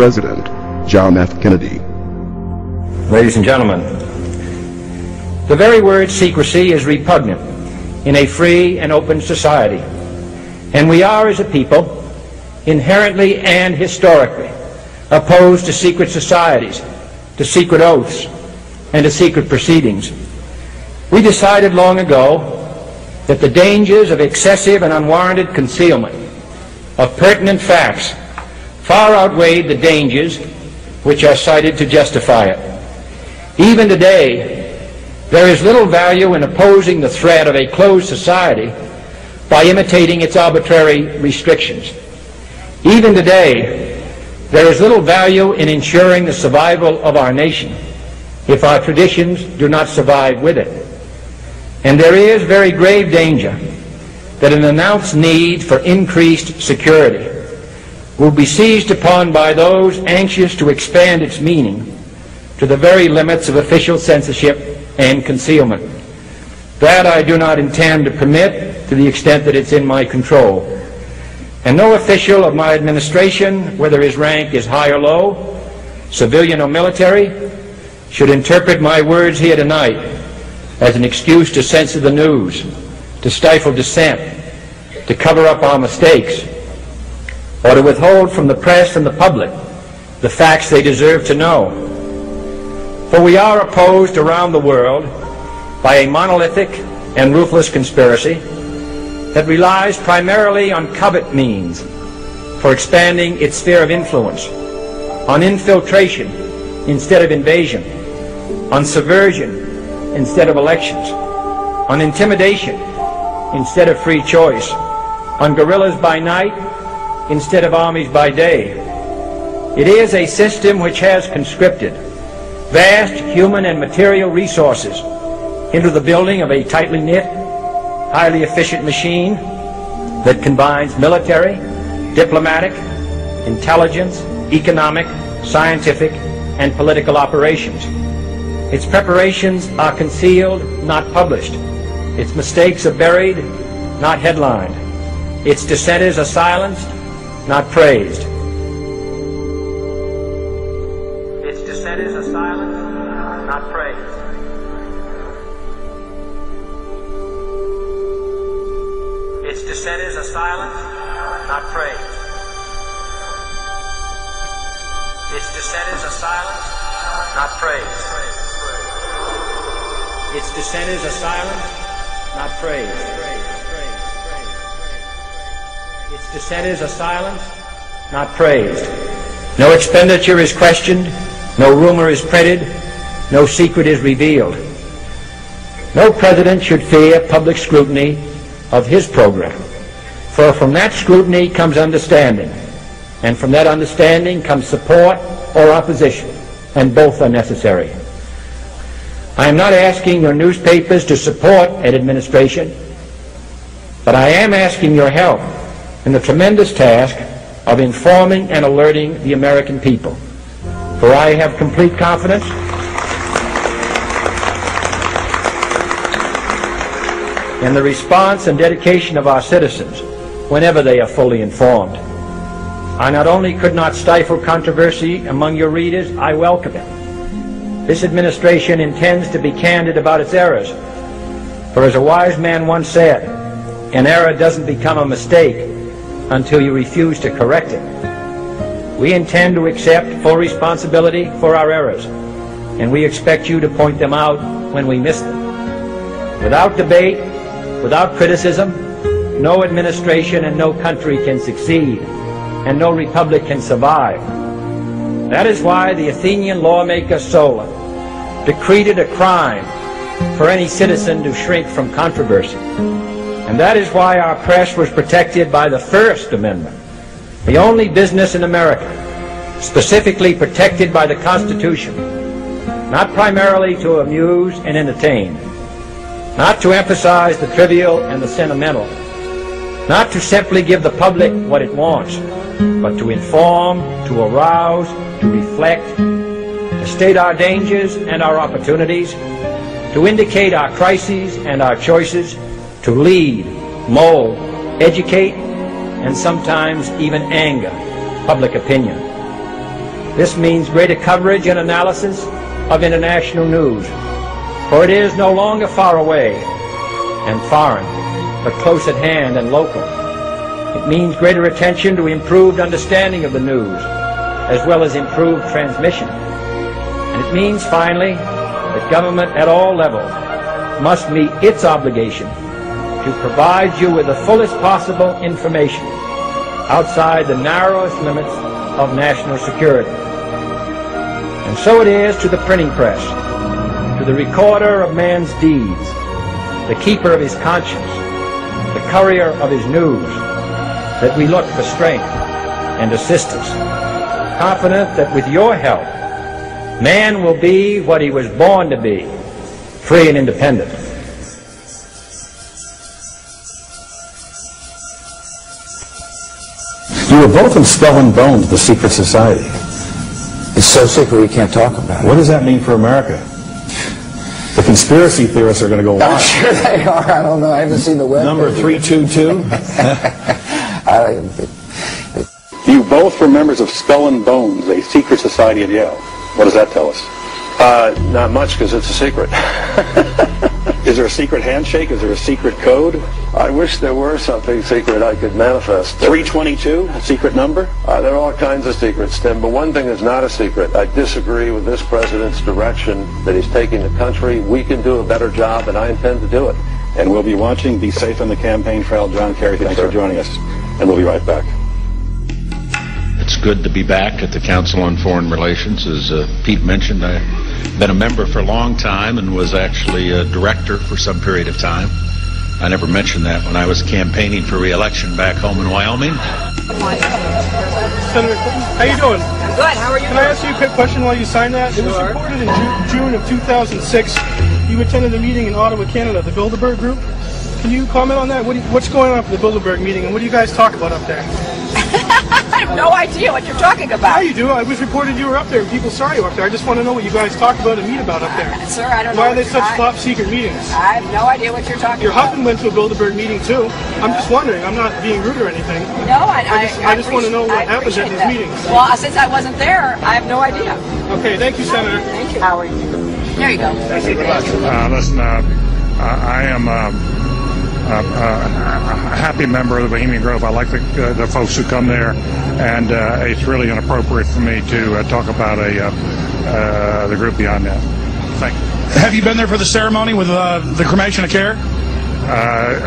President John F. Kennedy. Ladies and gentlemen, the very word secrecy is repugnant in a free and open society, and we are, as a people, inherently and historically opposed to secret societies, to secret oaths, and to secret proceedings. We decided long ago that the dangers of excessive and unwarranted concealment of pertinent facts far outweighed the dangers which are cited to justify it. Even today, there is little value in opposing the threat of a closed society by imitating its arbitrary restrictions. Even today, there is little value in ensuring the survival of our nation if our traditions do not survive with it. And there is very grave danger that an announced need for increased security will be seized upon by those anxious to expand its meaning to the very limits of official censorship and concealment. That I do not intend to permit to the extent that it's in my control. And no official of my administration, whether his rank is high or low, civilian or military, should interpret my words here tonight as an excuse to censor the news, to stifle dissent, to cover up our mistakes, or to withhold from the press and the public the facts they deserve to know. For we are opposed around the world by a monolithic and ruthless conspiracy that relies primarily on covert means for expanding its sphere of influence, on infiltration instead of invasion, on subversion instead of elections, on intimidation instead of free choice, on guerrillas by night instead of armies by day. It is a system which has conscripted vast human and material resources into the building of a tightly knit, highly efficient machine that combines military, diplomatic, intelligence, economic, scientific, and political operations. Its preparations are concealed, not published. Its mistakes are buried, not headlined. Its dissenters are silenced, not praised. Its dissenters are silenced, not praised. Its dissenters are silenced, not praised. Its dissenters are silenced, not praised. Its dissenters are silenced, not praised. Its dissenters are silenced, not praised. No expenditure is questioned, no rumor is printed, no secret is revealed. No president should fear public scrutiny of his program, for from that scrutiny comes understanding, and from that understanding comes support or opposition, and both are necessary. I am not asking your newspapers to support an administration, but I am asking your help in the tremendous task of informing and alerting the American people. For I have complete confidence in the response and dedication of our citizens whenever they are fully informed. I not only could not stifle controversy among your readers, I welcome it. This administration intends to be candid about its errors. For as a wise man once said, an error doesn't become a mistake until you refuse to correct it. We intend to accept full responsibility for our errors, and we expect you to point them out when we miss them. Without debate, without criticism, no administration and no country can succeed, and no republic can survive. That is why the Athenian lawmaker Solon decreed it a crime for any citizen to shrink from controversy. And that is why our press was protected by the First Amendment, the only business in America specifically protected by the Constitution, not primarily to amuse and entertain, not to emphasize the trivial and the sentimental, not to simply give the public what it wants, but to inform, to arouse, to reflect, to state our dangers and our opportunities, to indicate our crises and our choices, to lead, mold, educate, and sometimes even anger public opinion. This means greater coverage and analysis of international news, for it is no longer far away and foreign, but close at hand and local. It means greater attention to improved understanding of the news, as well as improved transmission. And it means, finally, that government at all levels must meet its obligation to provide you with the fullest possible information outside the narrowest limits of national security. And so it is to the printing press, to the recorder of man's deeds, the keeper of his conscience, the courier of his news, that we look for strength and assistance, confident that with your help, man will be what he was born to be, free and independent. You were both in Skull and Bones, the secret society. It's so secret we can't talk about it. What does that mean for America? The conspiracy theorists are going to go wild. I'm sure they are. I don't know. I haven't seen the web. Number 322? You both were members of Skull and Bones, a secret society at Yale. What does that tell us? Not much, because it's a secret. Is there a secret handshake? Is there a secret code? I wish there were something secret I could manifest. 322, a secret number? There are all kinds of secrets, Tim, but one thing is not a secret. I disagree with this president's direction that he's taking the country. We can do a better job, and I intend to do it. And we'll be watching. Be safe on the campaign trail. John Kerry, thanks for joining us. And we'll be right back. It's good to be back at the Council on Foreign Relations. As Pete mentioned, I've been a member for a long time and was actually a director for some period of time. I never mentioned that when I was campaigning for re-election back home in Wyoming. Senator Clinton, how you doing? I'm good. How are you? Can I ask you a quick question while you sign that? It was reported in June of 2006 you attended a meeting in Ottawa, Canada, the Bilderberg Group. Can you comment on that? What's going on for the Bilderberg meeting, and what do you guys talk about up there? I have no idea what you're talking about. Yeah, you do. It was reported you were up there, and people saw you up there. I just want to know what you guys talk about and meet about up there. Sir, I don't know. Why are they such top secret meetings? I have no idea what you're talking Your about. husband went to a Bilderberg meeting, too. I'm just wondering. I'm not being rude or anything. No, I just want to know what happens at these meetings. Well, since I wasn't there, I have no idea. Okay, thank you, Senator. Thank you. How are you? There you go. Listen, I am a happy member of the Bohemian Grove. I like the folks who come there, and it's really inappropriate for me to talk about the group beyond that. Thank you. Have you been there for the ceremony with the cremation of care?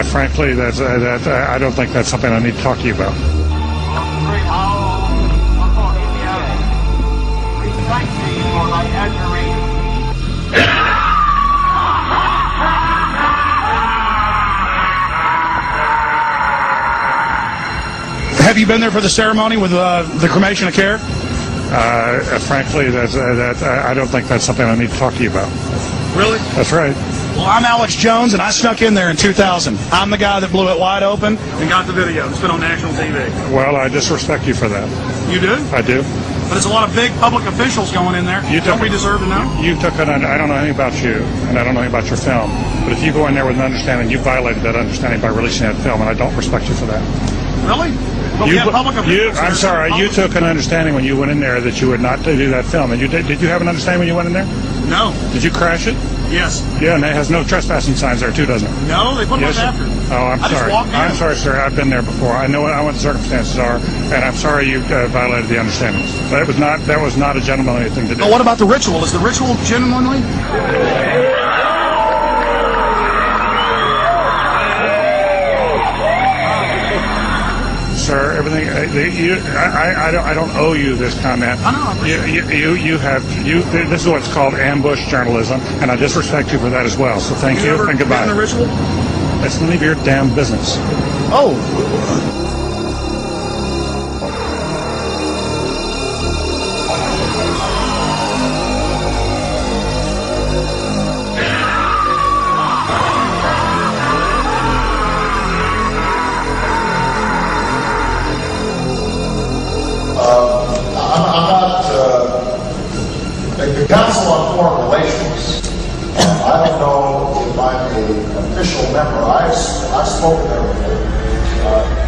Frankly, I don't think that's something I need to talk to you about. Have you been there for the ceremony with the cremation of care? Frankly, I don't think that's something I need to talk to you about. Really? That's right. Well, I'm Alex Jones, and I snuck in there in 2000. I'm the guy that blew it wide open and got the video. It's been on national TV. Well, I disrespect you for that. You do? I do. But there's a lot of big public officials going in there. Don't we deserve to know? I don't know anything about you, and I don't know anything about your film. But if you go in there with an understanding, you violated that understanding by releasing that film, and I don't respect you for that. Really? But we have public officials. I'm sorry, you took an understanding when you went in there that you would not do that film. And did you have an understanding when you went in there? No. Did you crash it? Yes. Yeah, and it has no trespassing signs there too, doesn't it? No, they put them up after. Oh, I'm sorry. I'm sorry, sir. I've been there before. I know what the circumstances are, and I'm sorry you violated the understandings. That was not a gentlemanly thing to do. But what about the ritual? Is the ritual gentlemanly? Sir, everything. I don't owe you this comment. I know. This is what's called ambush journalism, and I disrespect you for that as well. So thank you and goodbye. The ritual? It's none of your damn business. Oh. The Council on Foreign Relations, I don't know if I'm an official member. I've spoken there before.